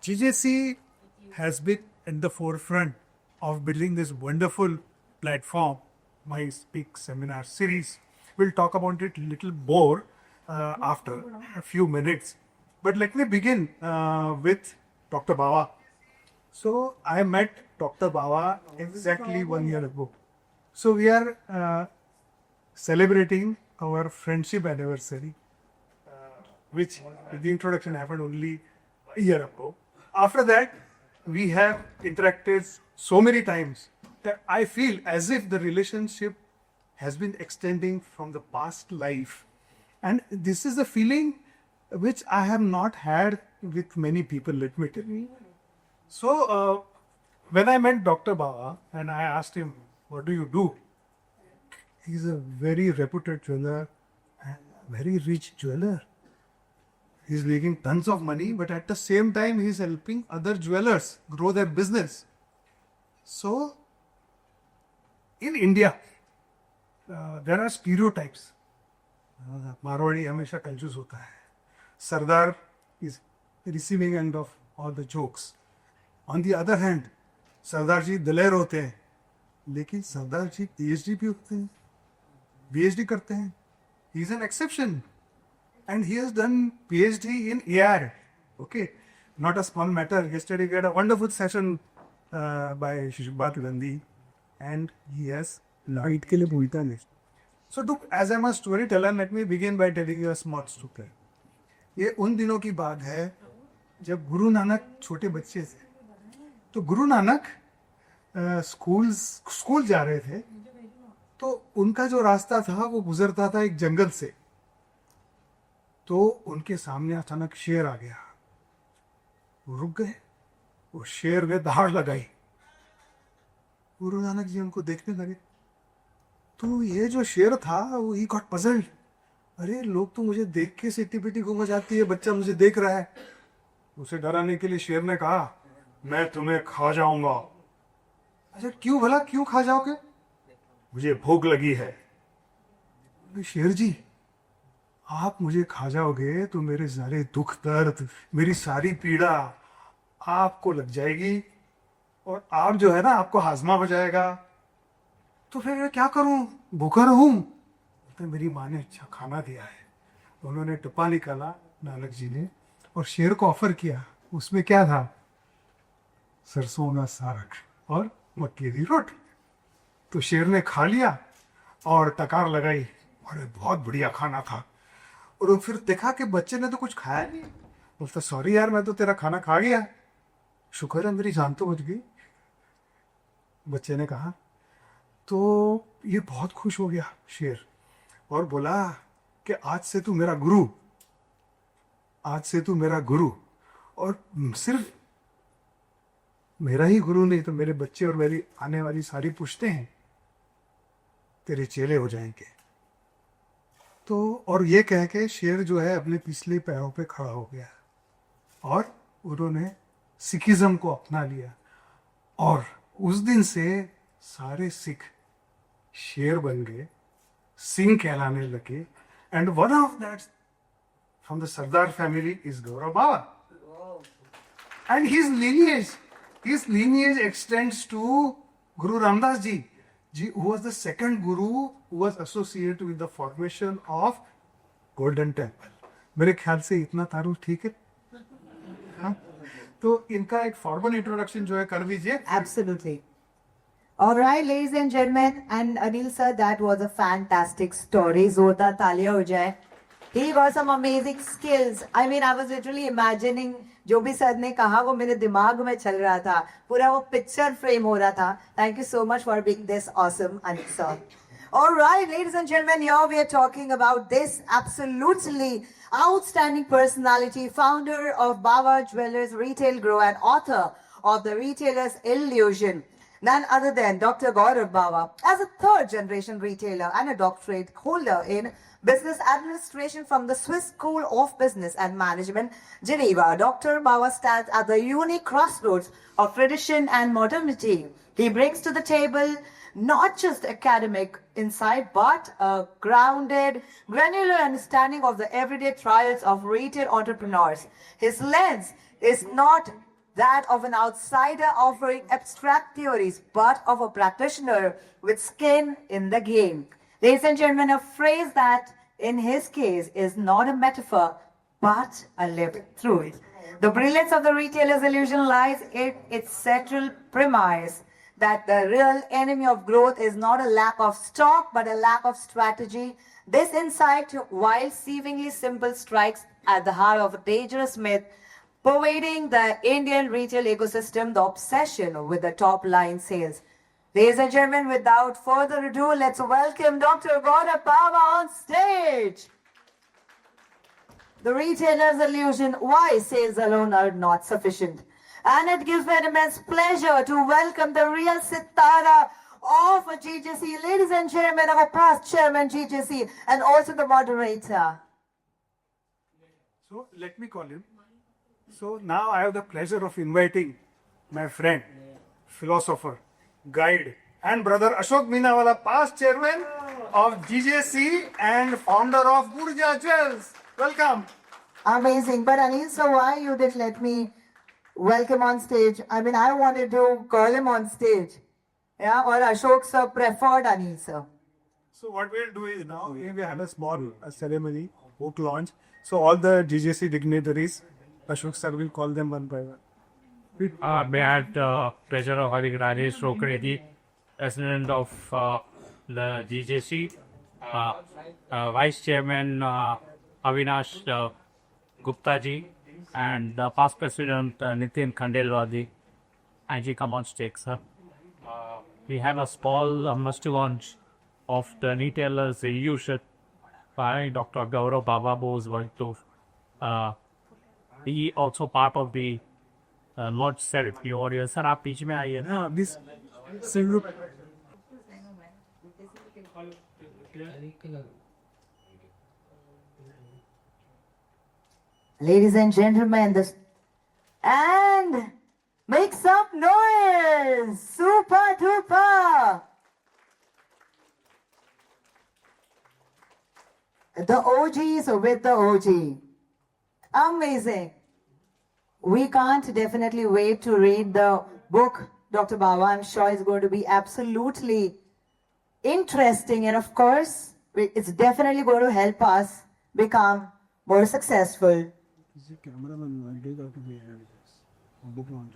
GJC has been in the forefront of building this wonderful platform, My Speak Seminar Series. We'll talk about it a little more after a few minutes. But let me begin with Dr. Bawa. So I met Dr. Bawa exactly 1 year ago. So we are celebrating our friendship anniversary, which the introduction happened only a year ago. After that, we have interacted so many times that I feel as if the relationship has been extending from the past life. And this is a feeling which I have not had with many people, let me tell you. So, when I met Dr. Bawa and I asked him, what do you do? He's a very reputed jeweler and very rich jeweler. He's making tons of money, but at the same time, he's helping other jewelers grow their business. So, in India, there are stereotypes. Marwadi हमेशा कंजूस होता है. Sardar is receiving end of all the jokes. On the other hand, सरदार जी दिलेर होते हैं, लेकिन सरदार जी PhD भी होते हैं, PhD करते हैं. He is an exception, and he has done PhD in AR. Okay, not a small matter. Yesterday we had a wonderful session by Shishbhat Gandhi, and he has light के लिए भूलता नहीं. So, as I'm a storyteller, let me begin by telling you a small story. ये उन दिनों की बात है जब गुरु नानक छोटे बच्चे थे. तो गुरु नानक स्कूल जा रहे थे, तो उनका जो रास्ता था वो गुजरता था एक जंगल से. तो उनके सामने अचानक शेर आ गया. वो रुक गए. वो शेर ने दहाड़ लगाई. गुरु नानक जी उनको देखने लगे. तो ये जो शेर था वो ही गॉट पजल्ड. अरे लोग तो मुझे देख के सिटी पिटी घूम जाती है, बच्चा मुझे देख रहा है. उसे डराने के लिए शेर ने कहा, मैं तुम्हें खा जाऊंगा. अच्छा क्यों भला, क्यों खा जाओगे? मुझे भूख लगी है. शेर जी, आप मुझे खा जाओगे तो मेरे सारे दुख दर्द, मेरी सारी पीड़ा आपको लग जाएगी, और आप जो है ना, आपको हाजमा हो जाएगा. तो फिर मैं क्या करूं, भूखा रहूं? तो मेरी माँ ने अच्छा खाना दिया है. उन्होंने टप्पा निकाला नानक जी ने और शेर को ऑफर किया. उसमें क्या था? सरसों का साग और मक्के की रोटी. तो शेर ने खा लिया और टकार लगाई. अरे बहुत बढ़िया खाना था. और फिर देखा कि बच्चे ने तो कुछ खाया नहीं. बोलता, सॉरी यार, मैं तो तेरा खाना खा गया. शुक्र है मेरी जान तो बच गई. बच्चे ने कहा. तो ये बहुत खुश हो गया शेर, और बोला कि आज से तू मेरा गुरु, आज से तू मेरा गुरु, और सिर्फ मेरा ही गुरु नहीं तो मेरे बच्चे और मेरी आने वाली सारी पुश्तें हैं तेरे चेले हो जाएंगे. तो और ये कह के शेर जो है अपने पिछले पैरों पे खड़ा हो गया, और उन्होंने सिखिज्म को अपना लिया. और उस दिन से सारे सिख शेर बन गए, सिंह कहलाने लगे. And one of that from the Sardar family is Gaurav Baba. And his lineage extends to Guru Ramdas ji, who was the second guru who was associated with the formation of Golden Temple. मेरे ख्याल से इतना तारुफ ठीक है. हाँ? तो इनका एक फॉर्मल इंट्रोडक्शन जो है कर दीजिए. Absolutely. All right, ladies and gentlemen, and Anil sir, that was a fantastic story. Zorda taaliya ho jaye. He got some amazing skills. I mean, I was literally imagining जो भी sir ने कहा वो मेरे दिमाग में चल रहा था, पूरा वो पिक्चर फ्रेम हो रहा था. Thank you so much for being this awesome, Anil sir. All right, ladies and gentlemen, here we are talking about this absolutely outstanding personality, founder of Bawa Jewelers Retail Grow and author of The Retailer's Illusion. None other than Dr. Gaurav Bawa. As a third generation retailer and a doctorate holder in business administration from the Swiss School of Business and Management, Geneva, Dr. Bawa stands at the unique crossroads of tradition and modernity. He brings to the table not just academic insight, but a grounded, granular understanding of the everyday trials of retail entrepreneurs. His lens is not that of an outsider offering abstract theories, but of a practitioner with skin in the game. Ladies and gentlemen, a phrase that in his case is not a metaphor, but a lived through it. The brilliance of the retailer's illusion lies in its central premise that the real enemy of growth is not a lack of stock, but a lack of strategy. This insight, while seemingly simple, strikes at the heart of a dangerous myth pervading the Indian retail ecosystem, the obsession with the top line sales. Ladies and gentlemen, without further ado, let's welcome Dr. Gaurav Baba on stage. The retailer's illusion, why sales alone are not sufficient. And it gives me an immense pleasure to welcome the real Sitara of GJC, ladies and gentlemen, our past chairman GJC, and also the moderator. So let me call him. So now I have the pleasure of inviting my friend, philosopher, guide, and brother Ashok Meenawala, past chairman of GJC and founder of Burja Jewels. Welcome. Amazing. But Anil, so why you didn't let me welcome on stage? I mean, I wanted to call him on stage. Yeah, or Ashok sir preferred Anil sir. So what we'll do is now we have a small ceremony, book launch. So all the GJC dignitaries, Ashok sir will call them one by one. May I have the pleasure of having Rajesh Rokredi, President of the GJC, Vice Chairman Avinash Gupta ji, and past President Nitin Khandelwal. And ji, come on stage, sir. We have a small muster launch of the retailers issued by Dr. Gaurav Baba, who is going to be also part of the launch ceremony. और ये sir आप बीच में आइए ना. हाँ, this single. Ladies and gentlemen, and make some noise! Super duper! The OGs with the OG. Amazing. We can't definitely wait to read the book, Dr. Baba. I'm sure it's going to be absolutely interesting. And of course, it's definitely going to help us become more successful. Cameraman, book launch.